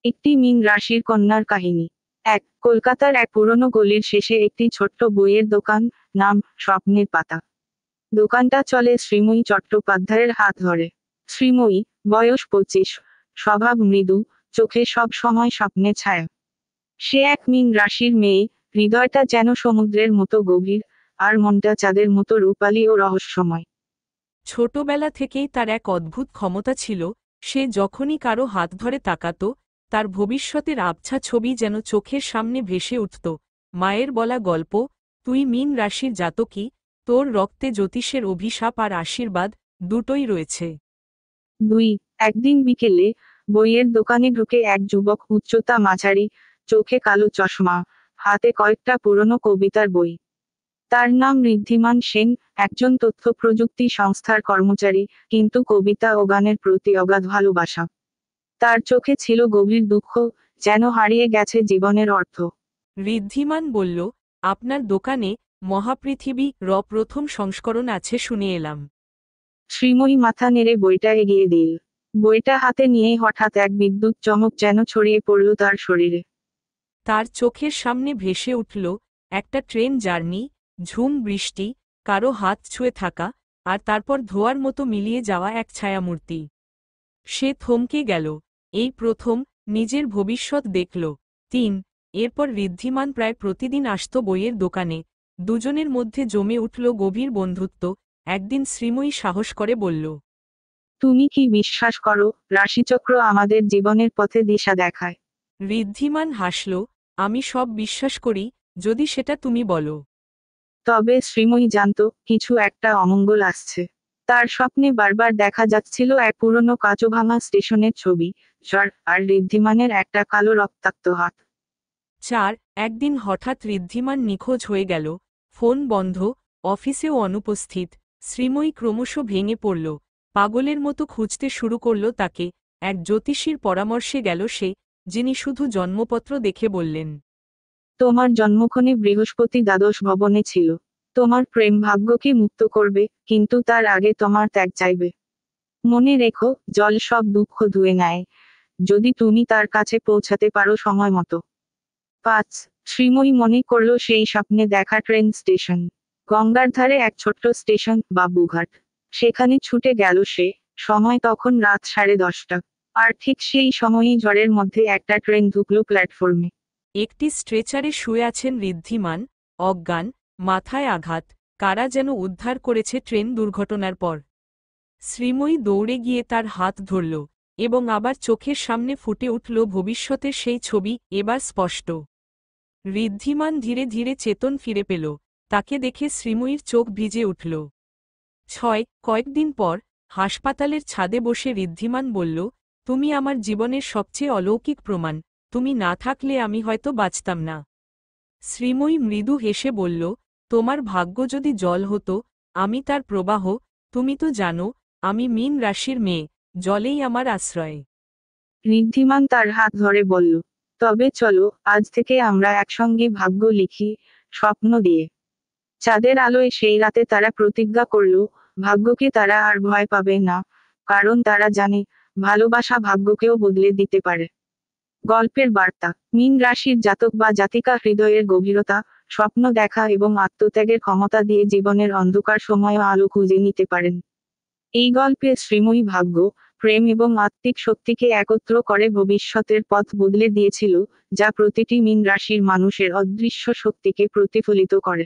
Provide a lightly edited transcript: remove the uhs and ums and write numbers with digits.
একটি মীন রাশির কন্যার কাহিনী। কলকাতার এক পুরনো গলির শেষে একটি ছোট্ট বইয়ের দোকান, নাম স্বপ্নের পাতা। দোকানটা চলে শ্রীময়ী চট্টোপাধ্যায়ের হাত ধরে। শ্রীময়ী, বয়স 25, স্বভাব মৃদু, চোখে সব সময় স্বপ্নে ছায়া। সে এক মীন রাশির মেয়ে, হৃদয়টা যেন সমুদ্রের মতো গভীর, আর মনটা চাঁদের মতো রূপালী ও রহস্যময়। ছোটবেলা থেকেই তার এক অদ্ভুত ক্ষমতা ছিল, সে যখনই কারো হাত ধরে তাকাত, তার ভবিষ্যতের আবছা ছবি যেন চোখের সামনে ভেসে উঠত। মায়ের বলা গল্প, তুই মীন রাশির জাতকী, তোর রক্তে জ্যোতিষের অভিশাপ আর আশীর্বাদ দুটোই রয়েছে। 2 একদিন বিকেলে বইয়ের দোকানে ঢুকে এক যুবক, উচ্চতা মাঝারি, চোখে কালো চশমা, হাতে কয়েকটা পুরনো কবিতার বই। তার নাম ঋদ্ধিমান সেন, একজন তথ্য প্রযুক্তি সংস্থার কর্মচারী, কিন্তু কবিতা ও গানের প্রতি অগাধ ভালোবাসা। তার চোখে ছিল গভীর দুঃখ, যেন হারিয়ে গেছে জীবনের অর্থ। ঋদ্ধিমান বলল, আপনার দোকানে মহাপৃথিবী প্রথম সংস্করণ আছে শুনে এলাম। শ্রীময়ী মাথা নেড়ে বইটা এগিয়ে দিল। বইটা হাতে নিয়েই হঠাৎ এক বিদ্যুৎ চমক যেন ছড়িয়ে পড়ল তার শরীরে। তার চোখের সামনে ভেসে উঠল একটা ট্রেন জার্নি, ঝুম বৃষ্টি, কারো হাত ছুঁয়ে থাকা, আর তারপর ধোয়ার মতো মিলিয়ে যাওয়া এক ছায়ামূর্তি। সে থমকে গেল, এই প্রথম নিজের ভবিষ্যৎ দেখল। 3 এরপর ঋদ্ধিমান প্রায় প্রতিদিন আসত বইয়ের দোকানে। দুজনের মধ্যে জমে উঠল গভীর বন্ধুত্ব। একদিন শ্রীময়ী সাহস করে বলল, তুমি কি বিশ্বাস করো, রাশিচক্র আমাদের জীবনের পথে দিশা দেখায়? ঋদ্ধিমান হাসল, আমি সব বিশ্বাস করি, যদি সেটা তুমি বলো। তবে শ্রীময়ী জানত, কিছু একটা অমঙ্গল আসছে। তার স্বপ্নে বারবার দেখা যাচ্ছিল এক পুরনো কাঁচভাঙা স্টেশনের ছবি, ঝড়, আর ঋদ্ধিমানের একটা কালো রক্তাক্ত হাত। 4 একদিন হঠাৎ ঋদ্ধিমান নিখোঁজ হয়ে গেল, ফোন বন্ধ, অফিসেও অনুপস্থিত। শ্রীময়ী ক্রমশ ভেঙে পড়ল, পাগলের মতো খুঁজতে শুরু করল তাকে। এক জ্যোতিষীর পরামর্শে গেল সে, যিনি শুধু জন্মপত্র দেখে বললেন, তোমার জন্মক্ষণে বৃহস্পতি দ্বাদশ ভবনে ছিল। তোমার প্রেম ভাগ্যকে মুক্ত করবে, কিন্তু তার আগে তোমার ত্যাগ চাইবে। মনে রেখো, জল সব দুঃখ ধুয়ে নেয়, যদি তুমি তার কাছে পৌঁছাতে পারো সময় মতো। 5 শ্রীময়ী মনে করল সেই স্বপ্নে দেখা ট্রেন স্টেশন। গঙ্গার ধারে এক ছোট্ট স্টেশন, বাবুঘাট। সেখানে ছুটে গেল সে। সময় তখন রাত 10:30। আর ঠিক সেই সময়ই ঝড়ের মধ্যে একটা ট্রেন ঢুকল প্ল্যাটফর্মে। একটি স্ট্রেচারে শুয়ে আছেন ঋদ্ধিমান, অজ্ঞান, মাথায় আঘাত, কারা যেন উদ্ধার করেছে ট্রেন দুর্ঘটনার পর। শ্রীময়ী দৌড়ে গিয়ে তার হাত ধরল, এবং আবার চোখের সামনে ফুটে উঠল ভবিষ্যতের সেই ছবি, এবার স্পষ্ট। ঋদ্ধিমান ধীরে ধীরে চেতন ফিরে পেল, তাকে দেখে শ্রীময়ীর চোখ ভিজে উঠল। 6 কয়েকদিন পর হাসপাতালের ছাদে বসে ঋদ্ধিমান বলল, তুমি আমার জীবনের সবচেয়ে অলৌকিক প্রমাণ, তুমি না থাকলে আমি হয়তো বাঁচতাম না। শ্রীময়ী মৃদু হেসে বলল, তোমার ভাগ্য যদি জল হতো, আমি তার প্রবাহ, তুমি তো জানো, আমি মীন রাশির মেয়ে, জলেই আমার আশ্রয়। ঋদ্ধিমান তার হাত ধরে বলল, তবে চলো, আজ থেকে আমরা একসঙ্গে ভাগ্য লিখি, স্বপ্ন দিয়ে। চাঁদের আলোয় সেই রাতে তারা প্রতিজ্ঞা করল, ভাগ্যকে তারা আর ভয় পাবে না, কারণ তারা জানে, ভালোবাসা ভাগ্যকেও বদলে দিতে পারে। গল্পের বার্তা: মীন রাশির জাতক বা জাতিকা হৃদয়ের গভীরতা, স্বপ্ন দেখা এবং আত্মত্যাগের ক্ষমতা দিয়ে জীবনের অন্ধকার সময়ও আলো খুঁজে নিতে পারেন। এই গল্পে শ্রীময়ী ভাগ্য, প্রেম এবং আত্মিক শক্তিকে একত্র করে ভবিষ্যতের পথ বদলে দিয়েছিল, যা প্রতিটি মীন রাশির মানুষের অদৃশ্য শক্তিকে প্রতিফলিত করে।